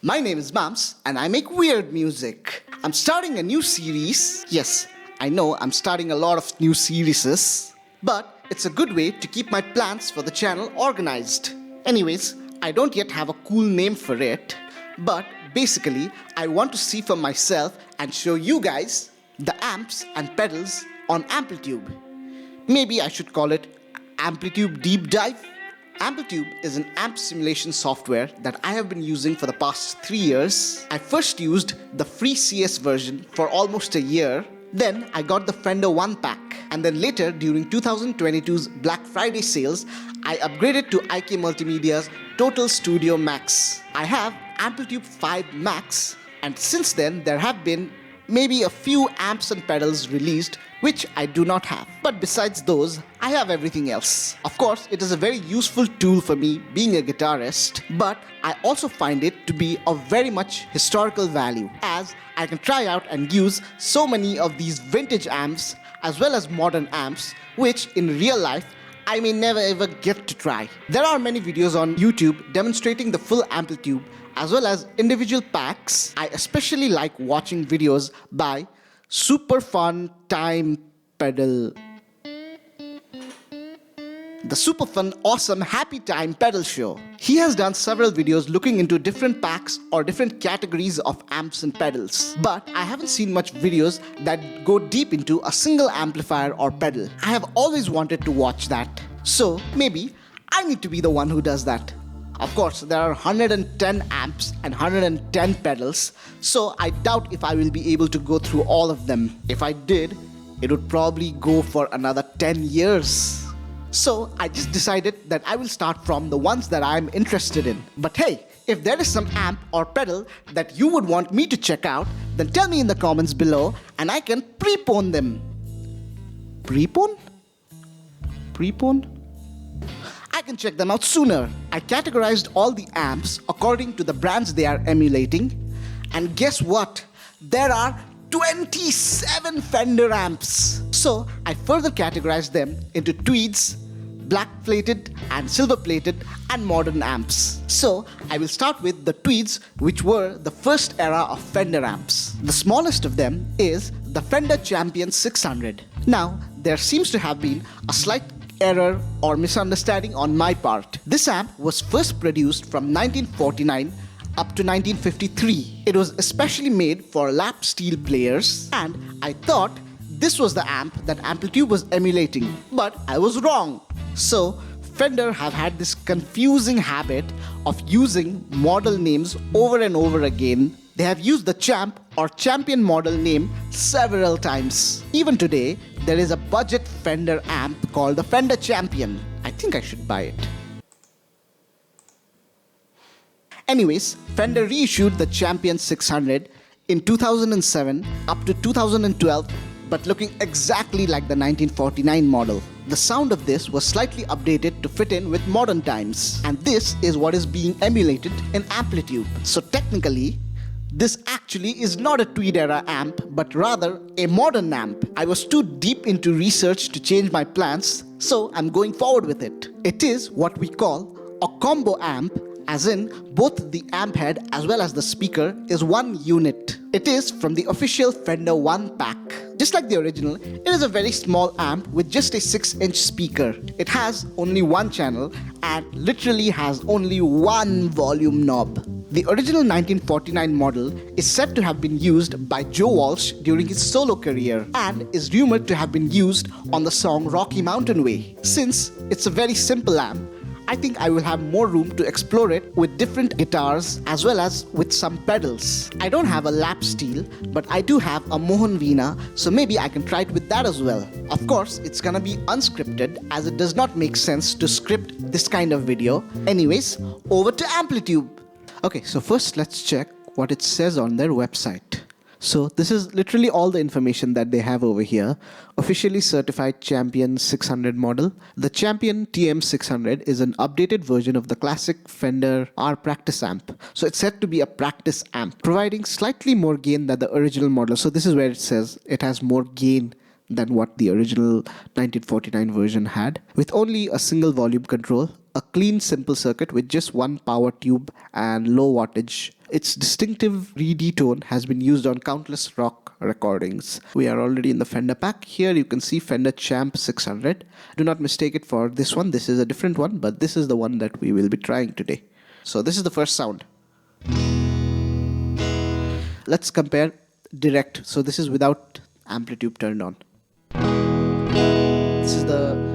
My name is Mams and I make weird music. I'm starting a new series. Yes, I know I'm starting a lot of new series, but it's a good way to keep my plans for the channel organized. Anyways, I don't yet have a cool name for it, but basically I want to see for myself and show you guys the amps and pedals on Amplitube. Maybe I should call it Amplitube Deep Dive. Amplitube is an amp simulation software that I have been using for the past 3 years. I first used the free CS version for almost a year. Then I got the Fender 1 pack. And then later during 2022's Black Friday sales, I upgraded to IK Multimedia's Total Studio Max. I have Amplitube 5 Max, and since then there have been maybe a few amps and pedals released which I do not have. But besides those, I have everything else. Of course, it is a very useful tool for me being a guitarist, but I also find it to be of very much historical value, as I can try out and use so many of these vintage amps as well as modern amps, which in real life I may never ever get to try. There are many videos on YouTube demonstrating the full Amplitube as well as individual packs. I especially like watching videos by Super Fun Time Pedal. The Super Fun Awesome Happy Time Pedal Show. He has done several videos looking into different packs or different categories of amps and pedals. But I haven't seen much videos that go deep into a single amplifier or pedal. I have always wanted to watch that. So maybe I need to be the one who does that. Of course, there are 110 amps and 110 pedals, so I doubt if I will be able to go through all of them. If I did, it would probably go for another 10 years. So I just decided that I will start from the ones that I am interested in. But hey, if there is some amp or pedal that you would want me to check out, then tell me in the comments below and I can prepone them. Prepone? Prepone? I can check them out sooner. I categorized all the amps according to the brands they are emulating. And guess what? There are 27 Fender amps. So I further categorized them into tweeds, black plated and silver plated and modern amps. So I will start with the tweeds, which were the first era of Fender amps. The smallest of them is the Fender Champion 600. Now there seems to have been a slight error or misunderstanding on my part. This amp was first produced from 1949 up to 1953. It was especially made for lap steel players, and I thought this was the amp that Amplitube was emulating, but I was wrong. So Fender have had this confusing habit of using model names over and over again. They have used the Champ or Champion model name several times. Even today, there is a budget Fender amp called the Fender Champion. I think I should buy it. Anyways, Fender reissued the Champion 600 in 2007 up to 2012, but looking exactly like the 1949 model. The sound of this was slightly updated to fit in with modern times, and this is what is being emulated in Amplitube. So technically, this actually is not a tweed era amp, but rather a modern amp. I was too deep into research to change my plans, so I'm going forward with it. It is what we call a combo amp, as in both the amp head as well as the speaker is one unit. It is from the official Fender 1 pack. Just like the original, it is a very small amp with just a 6-inch speaker. It has only one channel and literally has only one volume knob. The original 1949 model is said to have been used by Joe Walsh during his solo career and is rumored to have been used on the song Rocky Mountain Way. Since it's a very simple amp, I think I will have more room to explore it with different guitars as well as with some pedals. I don't have a lap steel, but I do have a Mohan Veena, so maybe I can try it with that as well. Of course, it's gonna be unscripted as it does not make sense to script this kind of video. Anyways, over to Amplitube. Okay, so first let's check what it says on their website. So this is literally all the information that they have over here. Officially certified Champion 600 model. The Champion TM600 is an updated version of the classic Fender R practice amp. So it's said to be a practice amp, providing slightly more gain than the original model. So this is where it says it has more gain than what the original 1949 version had, with only a single volume control, a clean simple circuit with just one power tube and low wattage Its distinctive reedy tone has been used on countless rock recordings. We are already in the Fender pack. Here you can see Fender Champ 600. Do not mistake it for this one. This is a different one, but this is the one that we will be trying today. So this is the first sound. Let's compare direct. So this is without Amplitube turned on. This is the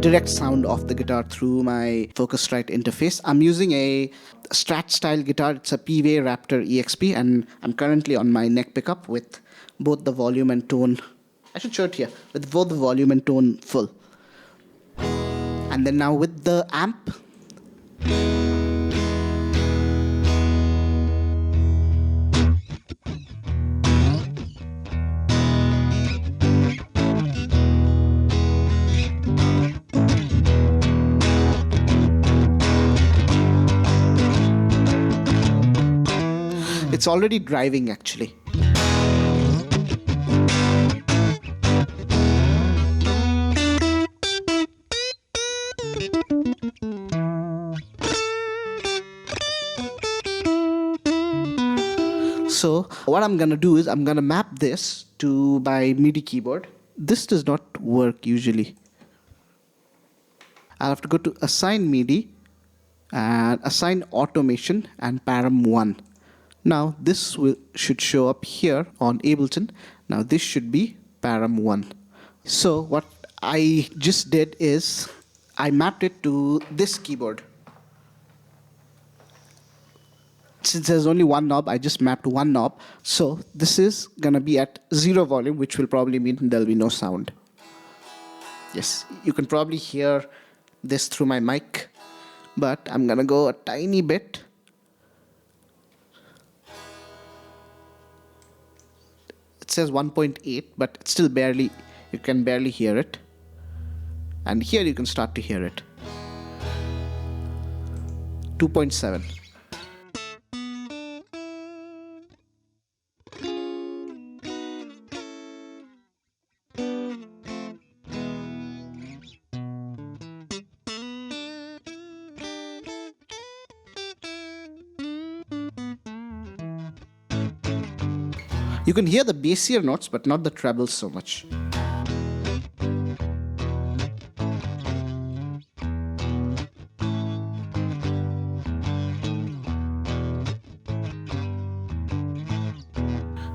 direct sound of the guitar through my Focusrite interface. I'm using a Strat style guitar. It's a P-Way Raptor EXP, and I'm currently on my neck pickup with both the volume and tone. I should show it here with both the volume and tone full. And then now with the amp. It's already driving actually. So what I'm gonna do is I'm gonna map this to my MIDI keyboard. This does not work usually. I'll have to go to assign MIDI and assign automation and param 1. Now this should show up here on Ableton. Now this should be param 1. So what I just did is I mapped it to this keyboard. Since there's only one knob, I just mapped one knob. So this is gonna be at 0 volume, which will probably mean there'll be no sound. Yes, you can probably hear this through my mic, but I'm gonna go a tiny bit. It says 1.8, but it's still barely, you can barely hear it. And here you can start to hear it. 2.7. You can hear the bassier notes, but not the trebles so much.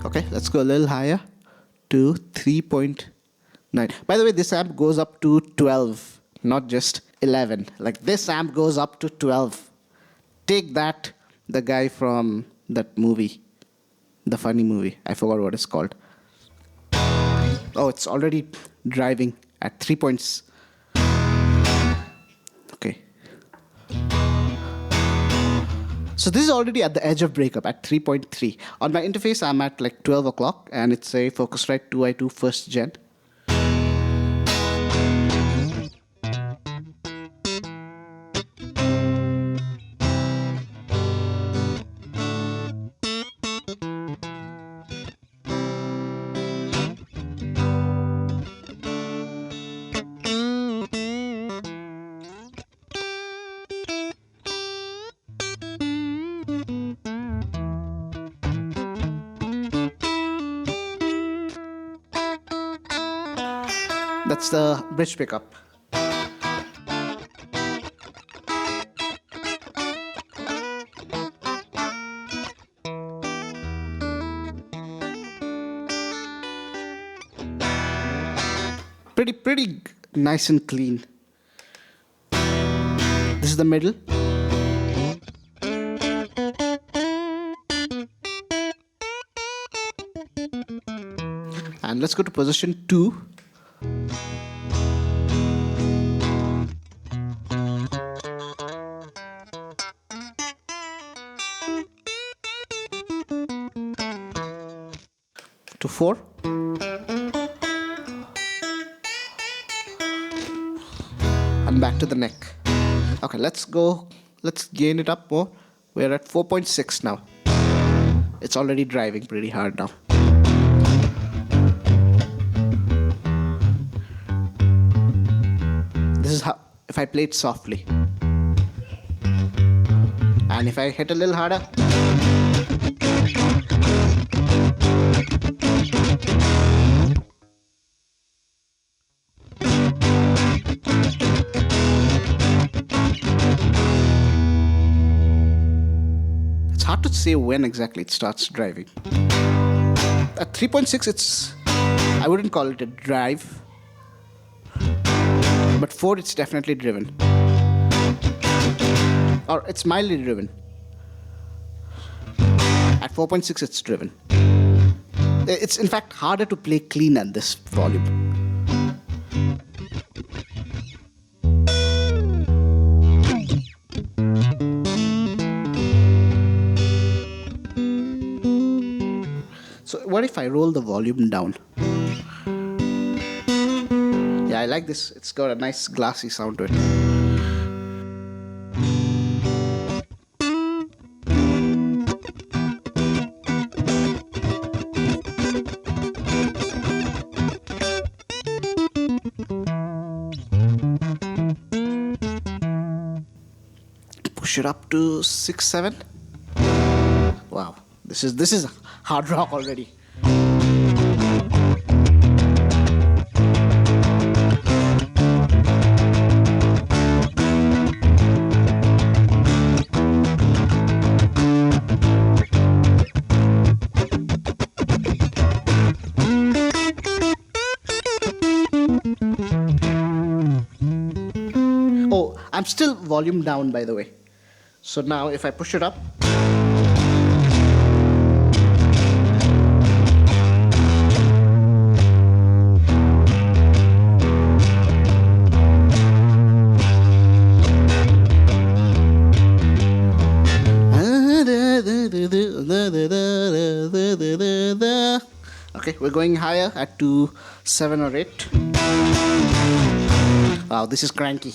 Okay, let's go a little higher to 3.9. By the way, this amp goes up to 12, not just 11. Like this amp goes up to 12. Take that, the guy from that movie. The funny movie. I forgot what it's called. Oh, it's already driving at 3 points. Okay. So this is already at the edge of breakup at 3.3. On my interface, I'm at like 12 o'clock, and it's a Focusrite 2i2 first gen. That's the bridge pickup. Pretty nice and clean. This is the middle. And let's go to position 2. To 4. And back to the neck. Okay, let's gain it up more. We're at 4.6 now. It's already driving pretty hard now. This is how, if I play it softly. And if I hit a little harder, it's hard to say when exactly it starts driving. At 3.6, I wouldn't call it a drive, but 4, it's definitely driven, or it's mildly driven. At 4.6, it's driven. It's in fact harder to play clean at this volume. So what if I roll the volume down? Yeah, I like this. It's got a nice glassy sound to it. Push it up to 6, 7. Wow, this is hard rock already. Oh, I'm still volume down, by the way. So now if I push it up, okay, we're going higher at 2, 7 or 8. Wow, this is cranky.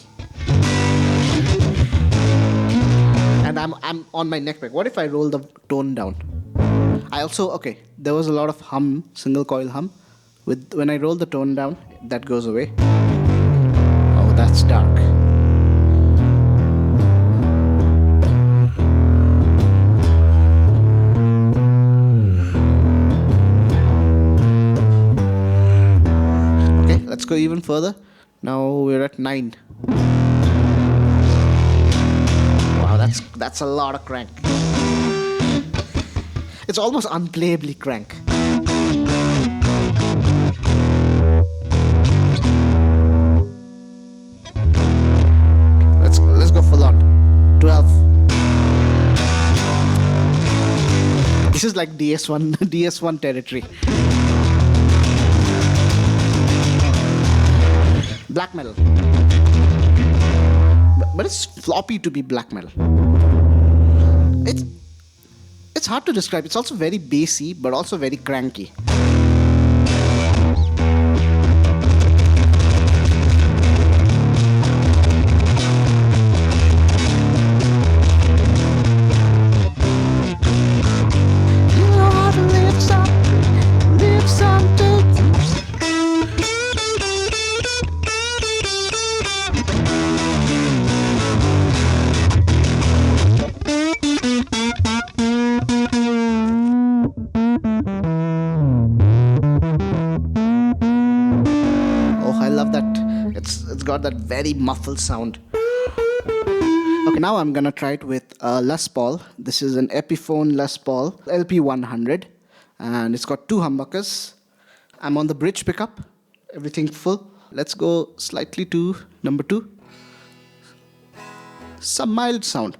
And I'm on my neck pick. What if I roll the tone down? Okay, there was a lot of hum, single coil hum. When I roll the tone down, that goes away. Oh, that's dark. Okay, let's go even further. Now we're at 9. That's a lot of crank. It's almost unplayably crank. Let's go full on. 12. This is like DS1 territory. Black metal. But it's floppy to be black metal. It's hard to describe. It's also very bassy, but also very cranky. It's got that very muffled sound. Okay, now I'm gonna try it with a Les Paul. This is an Epiphone Les Paul LP100, and it's got 2 humbuckers. I'm on the bridge pickup, everything full. Let's go slightly to number 2. Some mild sound.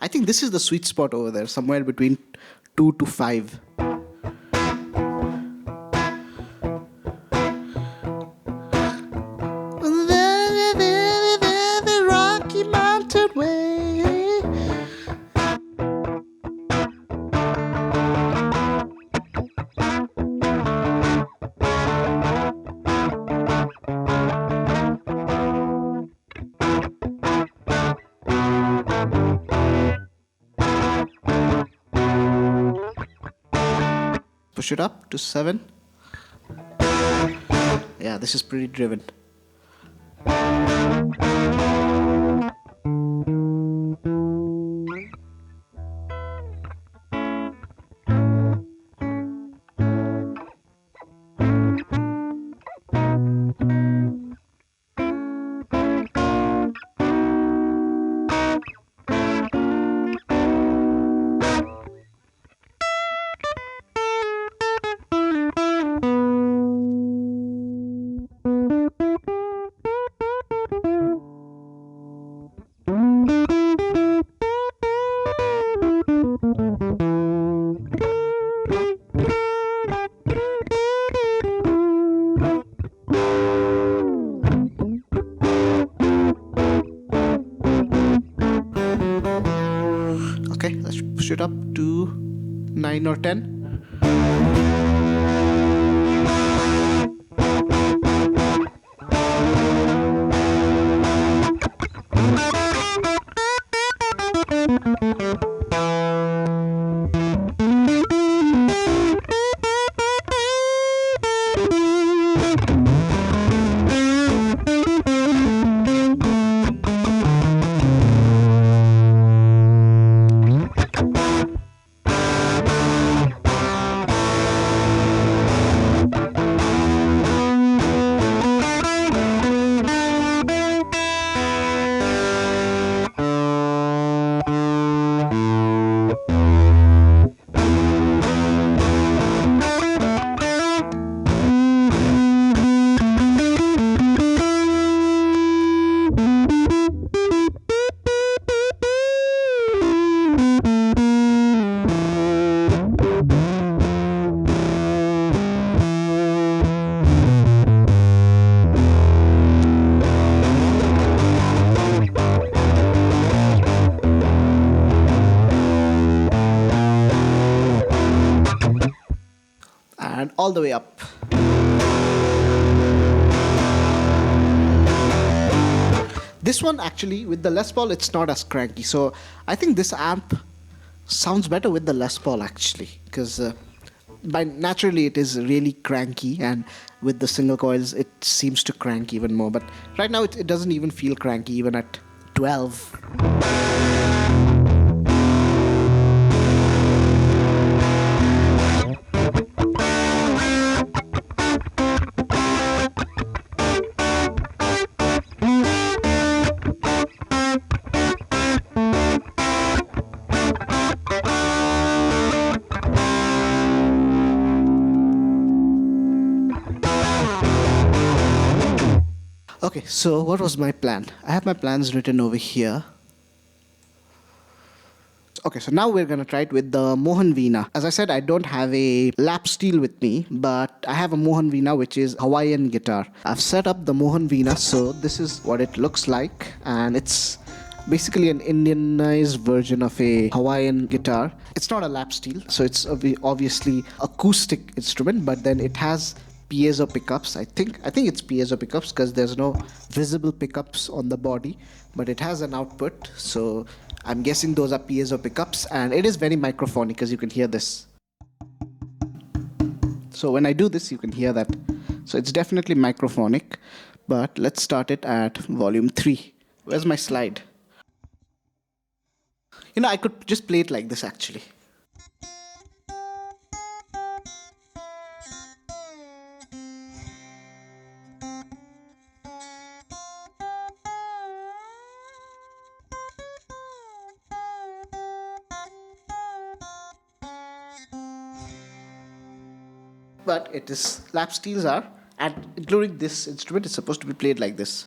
I think this is the sweet spot over there, somewhere between 2 to 5. The Rocky Mountain Way. push it up to 7. Yeah, this is pretty driven. Okay, let's push it up to 9 or 10. And all the way up. This one actually, with the Les Paul, it's not as cranky. So I think this amp sounds better with the Les Paul actually, because by naturally it is really cranky, and with the single coils it seems to crank even more. But right now it doesn't even feel cranky even at 12. Okay, so what was my plan? I have my plans written over here. Okay, so now we're gonna try it with the Mohan Veena. As I said, I don't have a lap steel with me, but I have a Mohan Veena, which is Hawaiian guitar. I've set up the Mohan Veena, so this is what it looks like, and it's basically an Indianized version of a Hawaiian guitar. It's not a lap steel, so it's obviously acoustic instrument, but then it has piezo pickups. I think it's piezo pickups because there's no visible pickups on the body, but it has an output, so I'm guessing those are piezo pickups, and it is very microphonic, as you can hear this. So when I do this, you can hear that. So it's definitely microphonic, but let's start it at volume 3. Where's my slide? You know, I could just play it like this actually. But it is, lap steels are, and including this instrument, is supposed to be played like this.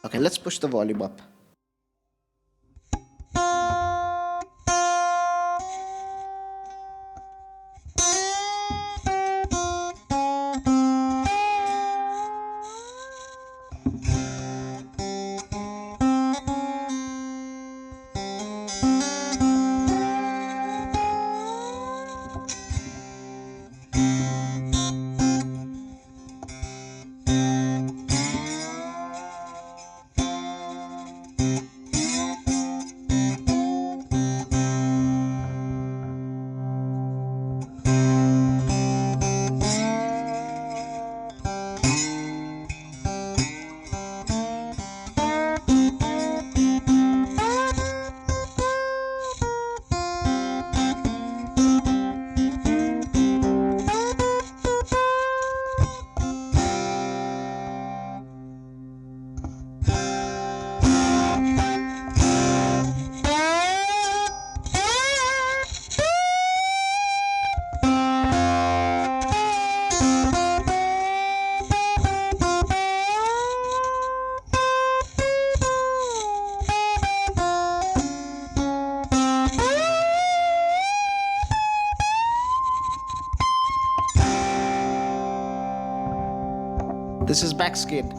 Okay, let's push the volume up. This is backskate.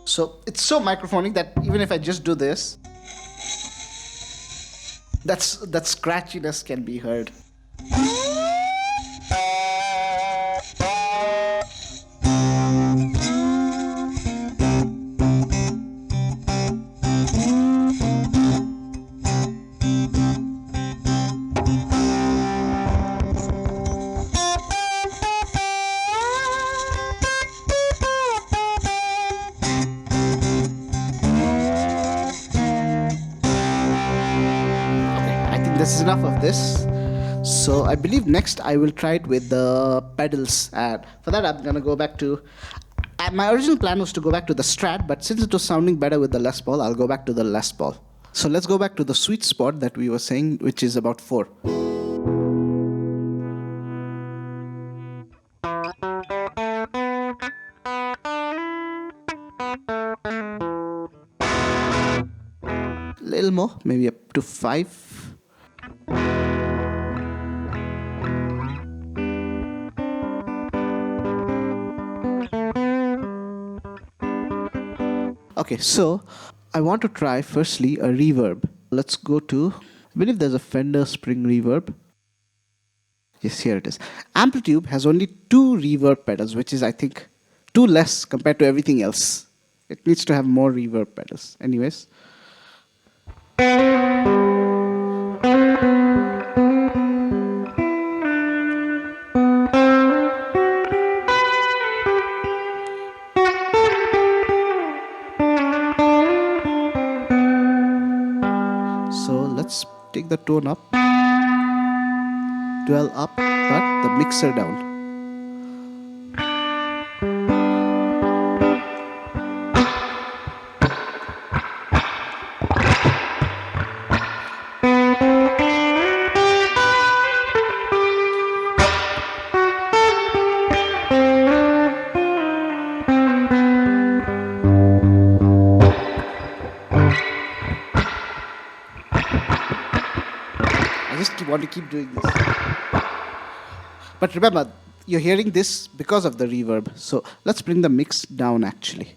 So it's so microphonic that even if I just do this, that scratchiness can be heard. This is enough of this. So I believe next I will try it with the pedals, and for that I'm gonna go back to my original plan was to go back to the Strat, but since it was sounding better with the Les Paul, I'll go back to the Les Paul. So let's go back to the sweet spot that we were saying, which is about 4. Little more, maybe up to 5. Okay, so I want to try firstly a reverb. Let's go to, I believe there's a Fender Spring Reverb. Yes, here it is. Amplitube has only 2 reverb pedals, which is, I think, 2 less compared to everything else. It needs to have more reverb pedals. Anyways. So let's take the tone up, 12 up, but the mixer down. I just want to keep doing this. But remember, you're hearing this because of the reverb. So let's bring the mix down actually.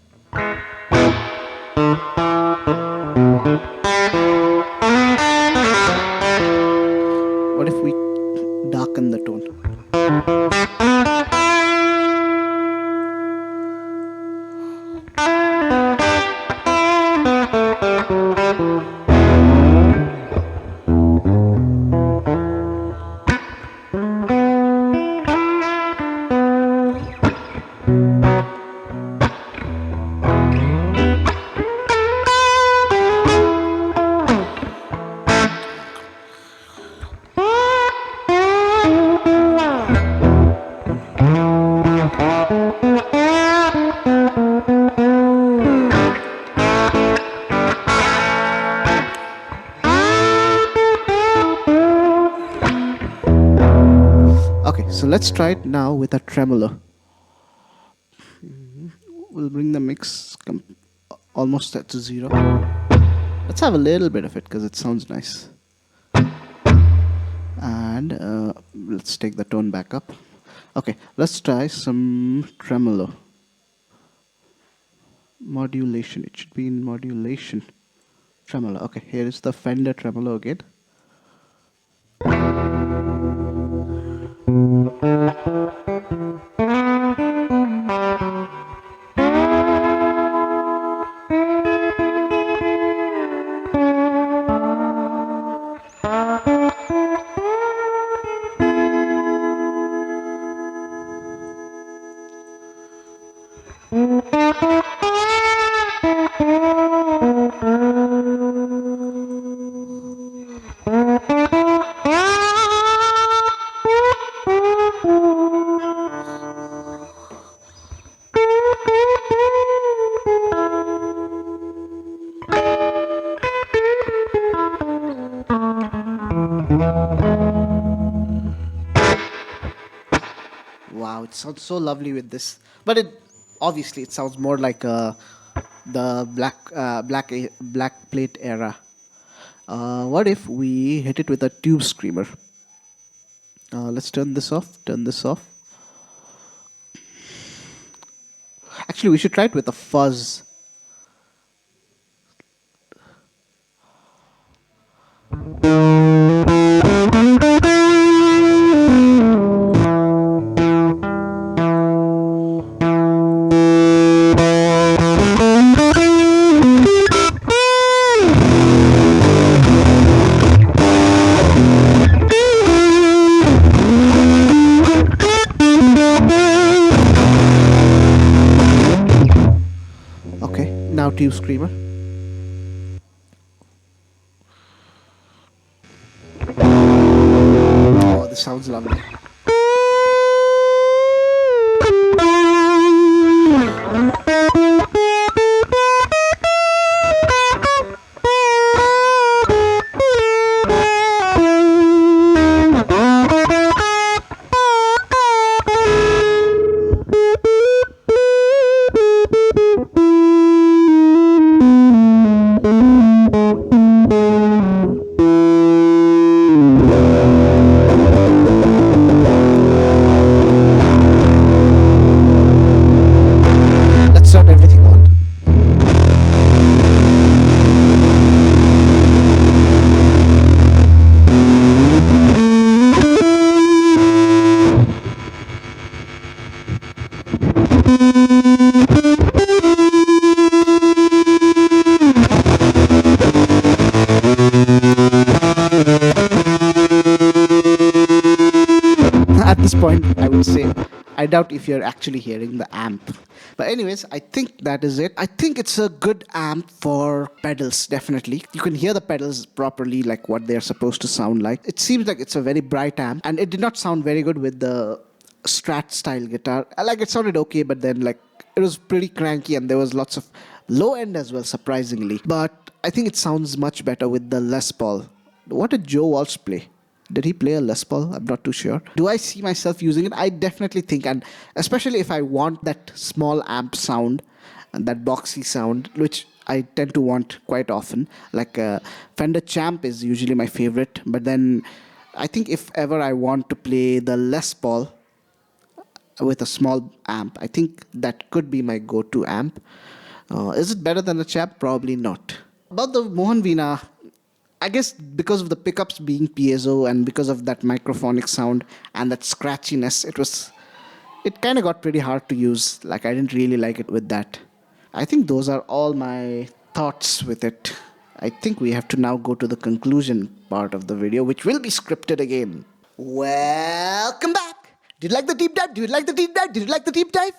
What if we darken the tone? So let's try it now with a tremolo. We'll bring the mix almost to 0. Let's have a little bit of it because it sounds nice. And let's take the tone back up. Okay, let's try some tremolo. Modulation, it should be in modulation. Tremolo, okay, here is the Fender tremolo again. it sounds so lovely with this. But it obviously it sounds more like the black plate era. What if we hit it with a tube screamer? Let's turn this off. Turn this off. Actually, we should try it with a fuzz. Okay, now tube screamer. Oh, this sounds lovely. Let's turn everything on. At this point, I would say I doubt if you're actually hearing the amp. But anyways, I think that is it. I think it's a good amp for pedals, definitely. You can hear the pedals properly, like what they're supposed to sound like. It seems like it's a very bright amp, and it did not sound very good with the Strat style guitar. Like it sounded okay, but then like it was pretty cranky, and there was lots of low end as well, surprisingly. But I think it sounds much better with the Les Paul. What did Joe Walsh play? Did he play a Les Paul? I'm not too sure. Do I see myself using it? I definitely think, and especially if I want that small amp sound and that boxy sound, which I tend to want quite often. Like Fender Champ is usually my favorite, but then I think if ever I want to play the Les Paul with a small amp, I think that could be my go-to amp. Is it better than the Champ? Probably not. About the Mohan Veena, I guess because of the pickups being piezo and because of that microphonic sound and that scratchiness, it kind of got pretty hard to use. Like I didn't really like it with that. I think those are all my thoughts with it. I think we have to now go to the conclusion part of the video, which will be scripted again. Welcome back. Did you like the deep dive? Did you like the deep dive? Did you like the deep dive?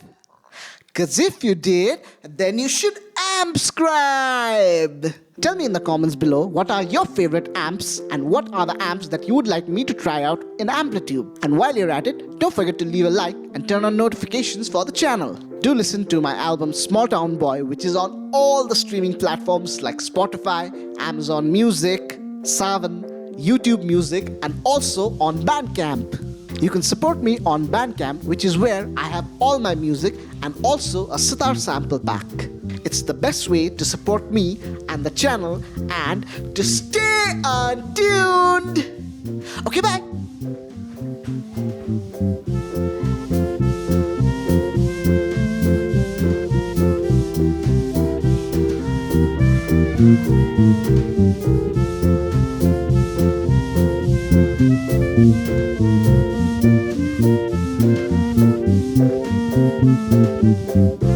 Because if you did, then you should subscribe. Tell me in the comments below what are your favorite amps and what are the amps that you would like me to try out in Amplitube. And while you're at it, don't forget to leave a like and turn on notifications for the channel. Do listen to my album Small Town Boy, which is on all the streaming platforms like Spotify, Amazon Music, Saavn, YouTube Music, and also on Bandcamp. You can support me on Bandcamp, which is where I have all my music and also a sitar sample pack. It's the best way to support me and the channel and to stay untuned. Okay, bye.